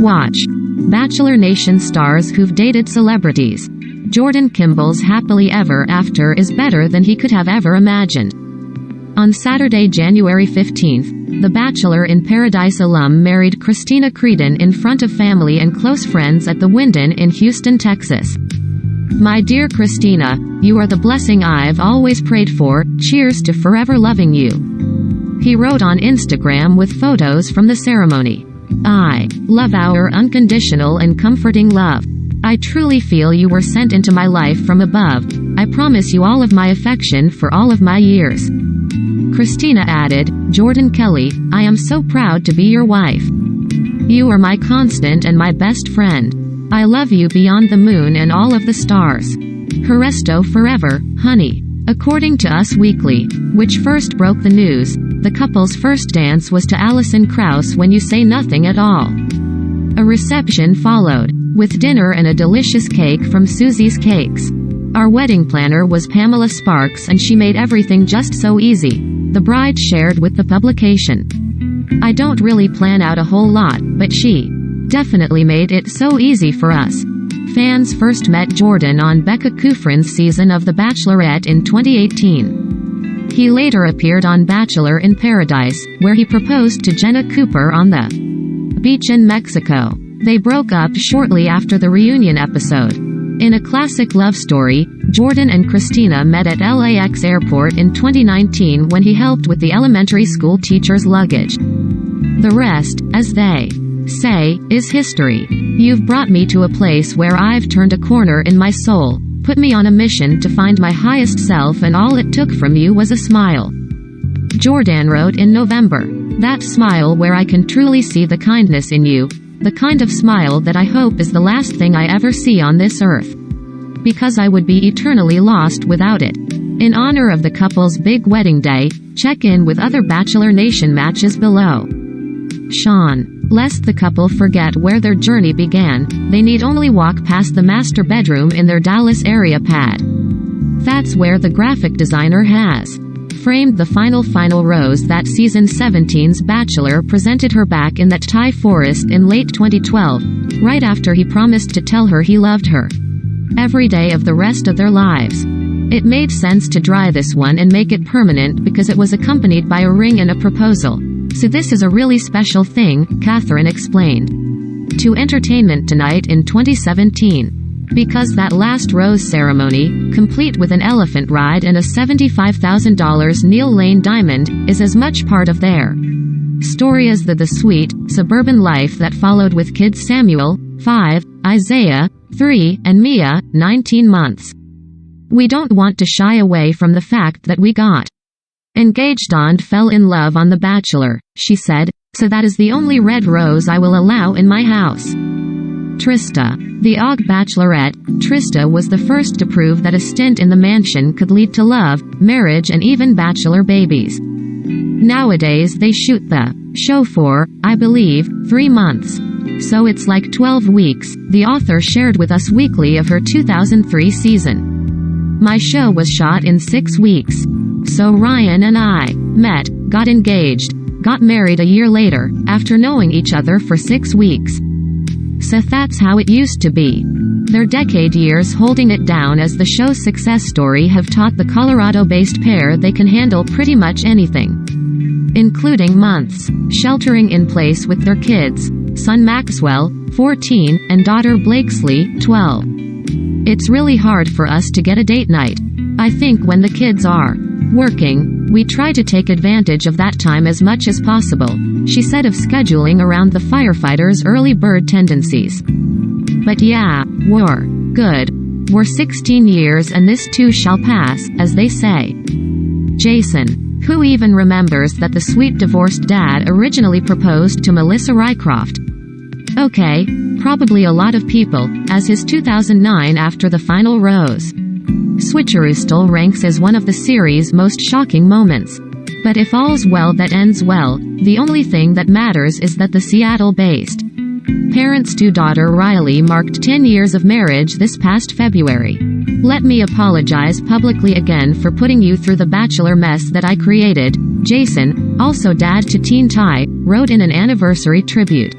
Watch. Bachelor Nation stars who've dated celebrities. Jordan Kimball's happily ever after is better than he could have ever imagined. On Saturday, January 15th, the Bachelor in Paradise alum married Christina Creedon in front of family and close friends at the Wyndon in Houston, Texas. My dear Christina, you are the blessing I've always prayed for. Cheers to forever loving you. He wrote on Instagram with photos from the ceremony. I love our unconditional and comforting love. I truly feel you were sent into my life from above. I promise you all of my affection for all of my years. Christina added, Jordan Kelly, I am so proud to be your wife. You are my constant and my best friend. I love you beyond the moon and all of the stars. Resto forever, honey. According to Us Weekly, which first broke the news, the couple's first dance was to Alison Krauss When You Say Nothing at All. A reception followed, with dinner and a delicious cake from Susie's Cakes. Our wedding planner was Pamela Sparks and she made everything just so easy, the bride shared with the publication. I don't really plan out a whole lot, but she definitely made it so easy for us. Fans first met Jordan on Becca Kufrin's season of The Bachelorette in 2018. He later appeared on Bachelor in Paradise, where he proposed to Jenna Cooper on the beach in Mexico. They broke up shortly after the reunion episode. In a classic love story, Jordan and Christina met at LAX airport in 2019 when he helped with the elementary school teacher's luggage. The rest, as they say, is history. You've brought me to a place where I've turned a corner in my soul, put me on a mission to find my highest self, and all it took from you was a smile. Jordan wrote in November. That smile where I can truly see the kindness in you, the kind of smile that I hope is the last thing I ever see on this earth. Because I would be eternally lost without it. In honor of the couple's big wedding day, check in with other Bachelor Nation matches below. Sean. Lest the couple forget where their journey began, they need only walk past the master bedroom in their Dallas area pad. That's where the graphic designer has framed the final rose that season 17's Bachelor presented her back in that Thai forest in late 2012, right after he promised to tell her he loved her every day of the rest of their lives. It made sense to dry this one and make it permanent because it was accompanied by a ring and a proposal. So this is a really special thing, Catherine explained to Entertainment Tonight in 2017. Because that last rose ceremony, complete with an elephant ride and a $75,000 Neil Lane diamond, is as much part of their story as the sweet, suburban life that followed with kids Samuel, 5, Isaiah, 3, and Mia, 19 months. We don't want to shy away from the fact that we got engaged and fell in love on The Bachelor, she said, so that is the only red rose I will allow in my house. Trista. The OG Bachelorette, Trista was the first to prove that a stint in the mansion could lead to love, marriage, and even bachelor babies. Nowadays they shoot the show for, I believe, 3 months. So it's like 12 weeks, the author shared with Us Weekly of her 2003 season. My show was shot in 6 weeks. So Ryan and I met, got engaged, got married a year later, after knowing each other for 6 weeks. So that's how it used to be. Their decade years holding it down as the show's success story have taught the Colorado-based pair they can handle pretty much anything, including months sheltering in place with their kids, son Maxwell, 14, and daughter Blakesley, 12. It's really hard for us to get a date night. I think when the kids are working, we try to take advantage of that time as much as possible, she said of scheduling around the firefighters' early bird tendencies. But yeah, we're good. We're 16 years and this too shall pass, as they say. Jason. Who even remembers that the sweet divorced dad originally proposed to Melissa Rycroft? Okay, probably a lot of people, as his 2009 After the Final Rose switcheroo still ranks as one of the series' most shocking moments. But if all's well that ends well, the only thing that matters is that the Seattle-based parents to daughter Riley marked 10 years of marriage this past February. Let me apologize publicly again for putting you through the Bachelor mess that I created, Jason, also dad to teen Ty, wrote in an anniversary tribute.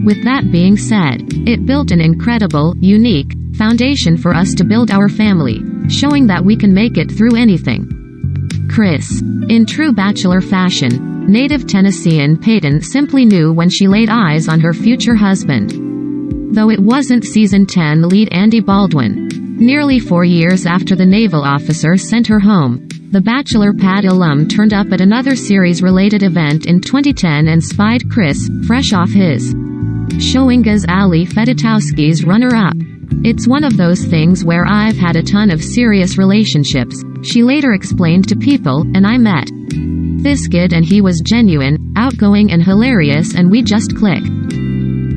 With that being said, it built an incredible, unique foundation for us to build our family, showing that we can make it through anything. Chris. In true Bachelor fashion, native Tennessean Peyton simply knew when she laid eyes on her future husband. Though it wasn't season 10 lead Andy Baldwin. Nearly 4 years after the naval officer sent her home, the Bachelor pad alum turned up at another series-related event in 2010 and spied Chris, fresh off his showing as Ali Fedotowsky's runner-up. It's one of those things where I've had a ton of serious relationships, she later explained to People, and I met this kid and he was genuine, outgoing and hilarious and we just click.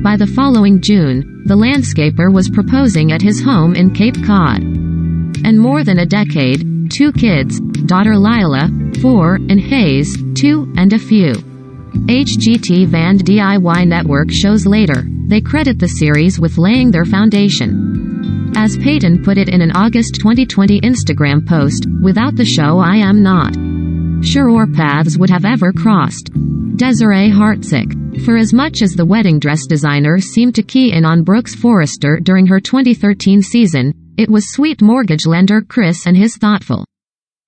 By the following June, the landscaper was proposing at his home in Cape Cod. And more than a decade, 2 kids, daughter Lila, 4, and Hayes, 2, and a few. HGT Van DIY Network shows later, they credit the series with laying their foundation. As Peyton put it in an August 2020 Instagram post, without the show I am not sure our paths would have ever crossed. Desiree Hartzick. For as much as the wedding dress designer seemed to key in on Brooks Forrester during her 2013 season, it was sweet mortgage lender Chris and his thoughtful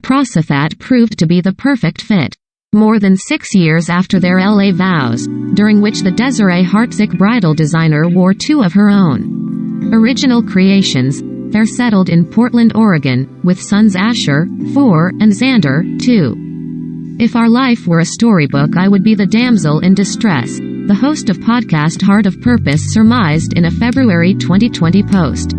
process that proved to be the perfect fit. More than 6 years after their LA vows, during which the Desiree Hartzick bridal designer wore 2 of her own original creations, they're settled in Portland, Oregon, with sons Asher, 4, and Xander, 2. If our life were a storybook I would be the damsel in distress, the host of podcast Heart of Purpose surmised in a February 2020 post.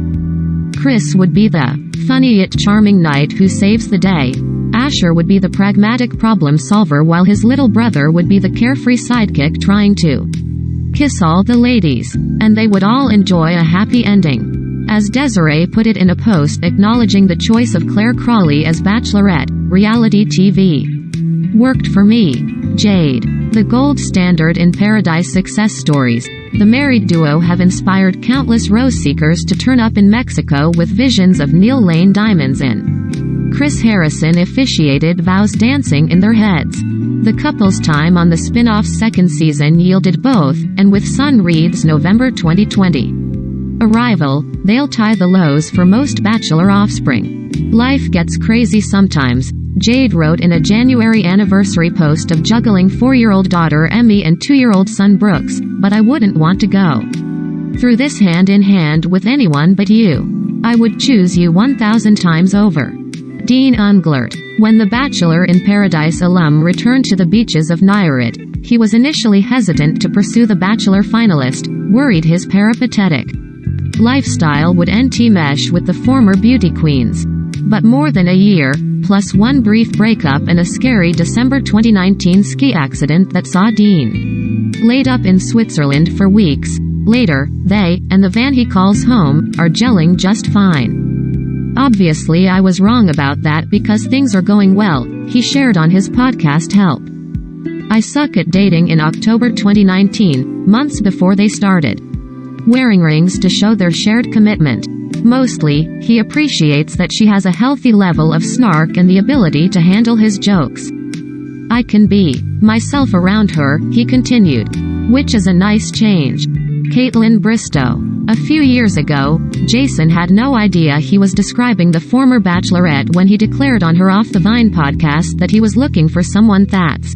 Chris would be the funny yet charming knight who saves the day. Asher would be the pragmatic problem solver while his little brother would be the carefree sidekick trying to kiss all the ladies. And they would all enjoy a happy ending. As Desiree put it in a post acknowledging the choice of Claire Crawley as Bachelorette, reality TV worked for me. Jade. The gold standard in Paradise success stories, the married duo have inspired countless rose seekers to turn up in Mexico with visions of Neil Lane diamonds in. Chris Harrison officiated vows dancing in their heads. The couple's time on the spin-off's second season yielded both, and with Sun Reed's November 2020 arrival, they'll tie the lows for most Bachelor offspring. Life gets crazy sometimes, Jade wrote in a January anniversary post of juggling 4-year-old daughter Emmy and 2-year-old son Brooks, but I wouldn't want to go through this hand in hand with anyone but you. I would choose you 1,000 times over. Dean Unglert. When the Bachelor in Paradise alum returned to the beaches of Nayarit, he was initially hesitant to pursue the Bachelor finalist, worried his peripatetic lifestyle would mesh with the former beauty queens. But more than a year, plus one brief breakup and a scary December 2019 ski accident that saw Dean laid up in Switzerland for weeks. Later, they, and the van he calls home, are gelling just fine. Obviously I was wrong about that because things are going well, he shared on his podcast Help. I suck at dating in October 2019, months before they started wearing rings to show their shared commitment. Mostly, he appreciates that she has a healthy level of snark and the ability to handle his jokes. I can be myself around her, he continued. Which is a nice change. Caitlin Bristow. A few years ago, Jason had no idea he was describing the former Bachelorette when he declared on her Off the Vine podcast that he was looking for someone that's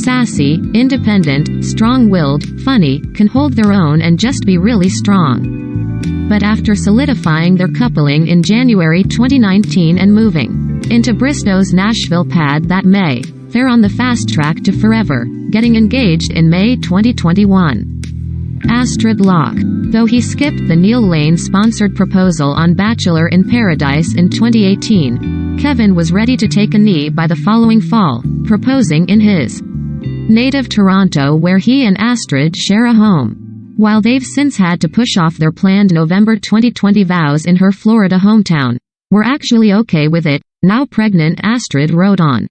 sassy, independent, strong-willed, funny, can hold their own and just be really strong. But after solidifying their coupling in January 2019 and moving into Bristow's Nashville pad that May, they're on the fast track to forever, getting engaged in May 2021. Astrid Locke. Though he skipped the Neil Lane-sponsored proposal on Bachelor in Paradise in 2018, Kevin was ready to take a knee by the following fall, proposing in his native Toronto where he and Astrid share a home. While they've since had to push off their planned November 2020 vows in her Florida hometown, we're actually okay with it, now pregnant Astrid wrote on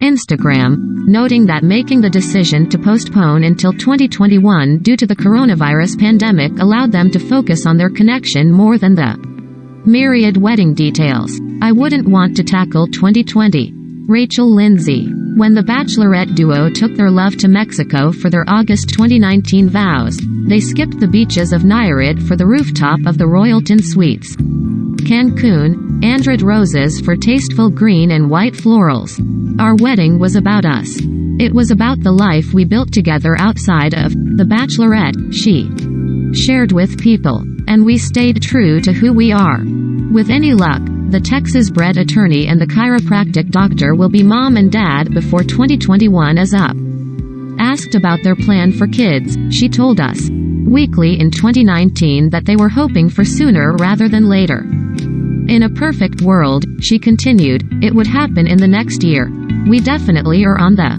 Instagram, noting that making the decision to postpone until 2021 due to the coronavirus pandemic allowed them to focus on their connection more than the myriad wedding details. I wouldn't want to tackle 2020 Rachel Lindsay. When the Bachelorette duo took their love to Mexico for their August 2019 vows, they skipped the beaches of Nayarit for the rooftop of the Royalton Suites. Cancun, Andred roses for tasteful green and white florals. Our wedding was about us. It was about the life we built together outside of the Bachelorette, she shared with people. And we stayed true to who we are. With any luck, the Texas-bred attorney and the chiropractic doctor will be mom and dad before 2021 is up. Asked about their plan for kids, she told us weekly in 2019 that they were hoping for sooner rather than later. In a perfect world, she continued, it would happen in the next year. We definitely are on the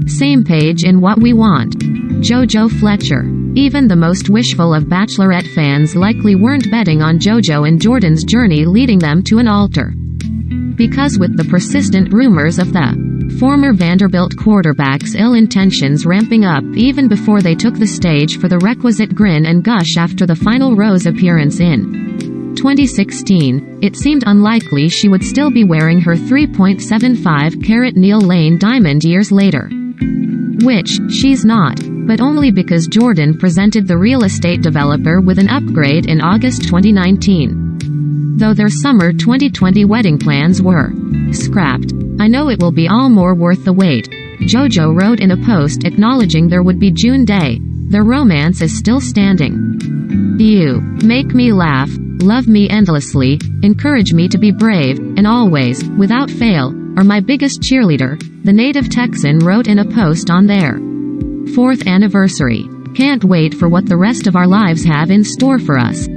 same page in what we want. JoJo Fletcher. Even the most wishful of Bachelorette fans likely weren't betting on JoJo and Jordan's journey leading them to an altar. Because with the persistent rumors of the former Vanderbilt quarterback's ill intentions ramping up even before they took the stage for the requisite grin and gush after the final Rose appearance in 2016, it seemed unlikely she would still be wearing her 3.75-carat Neil Lane diamond years later. Which, she's not. But only because Jordan presented the real estate developer with an upgrade in August 2019. Though their summer 2020 wedding plans were scrapped. I know it will be all more worth the wait. JoJo wrote in a post acknowledging there would be June day. Their romance is still standing. You make me laugh, love me endlessly, encourage me to be brave, and always, without fail, are my biggest cheerleader, the native Texan wrote in a post on their 4th anniversary. Can't wait for what the rest of our lives have in store for us.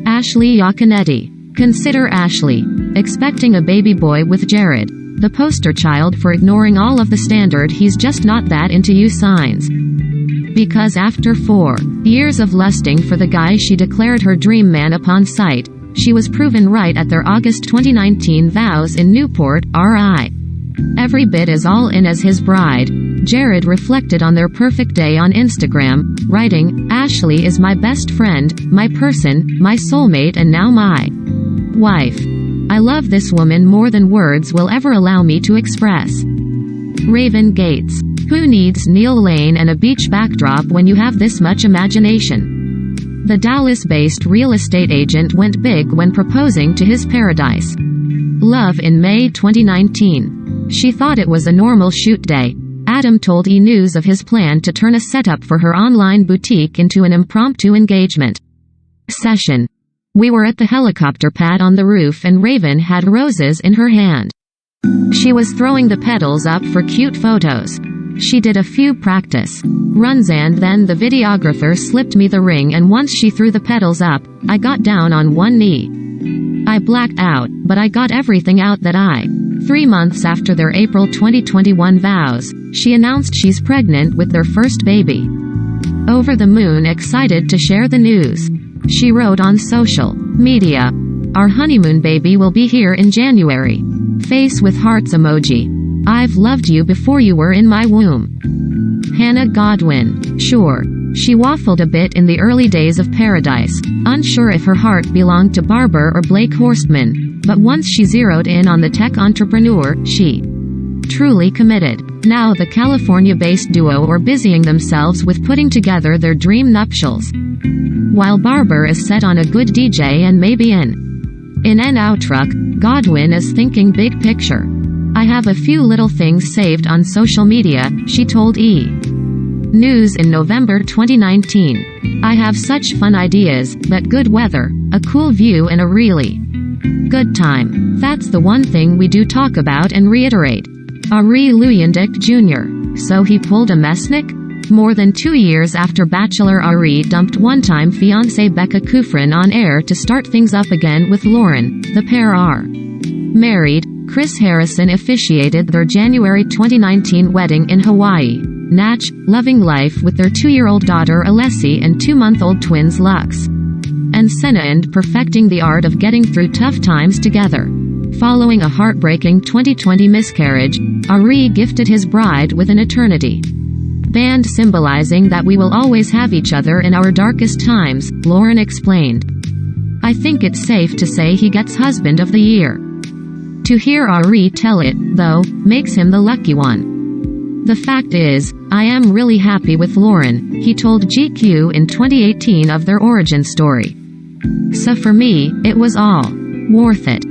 Ashley Yaconetti. Consider Ashley expecting a baby boy with Jared, the poster child for ignoring all of the standard he's just not that into you signs. Because after 4 years of lusting for the guy she declared her dream man upon sight, she was proven right at their August 2019 vows in Newport, RI. Every bit as all in as his bride. Jared reflected on their perfect day on Instagram, writing, Ashley is my best friend, my person, my soulmate and now my wife. I love this woman more than words will ever allow me to express. Raven Gates. Who needs Neil Lane and a beach backdrop when you have this much imagination? The Dallas-based real estate agent went big when proposing to his paradise love in May 2019. She thought it was a normal shoot day. Adam told E! News of his plan to turn a setup for her online boutique into an impromptu engagement session. We were at the helicopter pad on the roof and Raven had roses in her hand. She was throwing the petals up for cute photos. She did a few practice runs and then the videographer slipped me the ring and once she threw the petals up, I got down on one knee. I blacked out, but I got everything out that I 3 months after their April 2021 vows, she announced she's pregnant with their first baby. Over the moon excited to share the news. She wrote on social media, our honeymoon baby will be here in January. Face with hearts emoji. I've loved you before you were in my womb. Hannah Godwin. Sure. She waffled a bit in the early days of Paradise, unsure if her heart belonged to Barber or Blake Horstman, but once she zeroed in on the tech entrepreneur, she truly committed. Now the California-based duo are busying themselves with putting together their dream nuptials. While Barber is set on a good DJ and maybe in an out truck, Godwin is thinking big picture. I have a few little things saved on social media, she told E! News in November 2019. I have such fun ideas, but good weather, a cool view and a really good time. That's the one thing we do talk about and reiterate. Ari Luyandic Jr. So he pulled a Mesnick? More than 2 years after Bachelor Ari dumped one-time fiancée Becca Kufrin on air to start things up again with Lauren, the pair are married. Chris Harrison officiated their January 2019 wedding in Hawaii. Natch, loving life with their 2-year-old daughter Alessi and 2-month-old twins Lux and Senna, and perfecting the art of getting through tough times together. Following a heartbreaking 2020 miscarriage, Ari gifted his bride with an eternity band symbolizing that we will always have each other in our darkest times, Lauren explained. I think it's safe to say he gets Husband of the Year. To hear Ari tell it, though, makes him the lucky one. The fact is, I am really happy with Lauren, he told GQ in 2018 of their origin story. So for me, it was all worth it.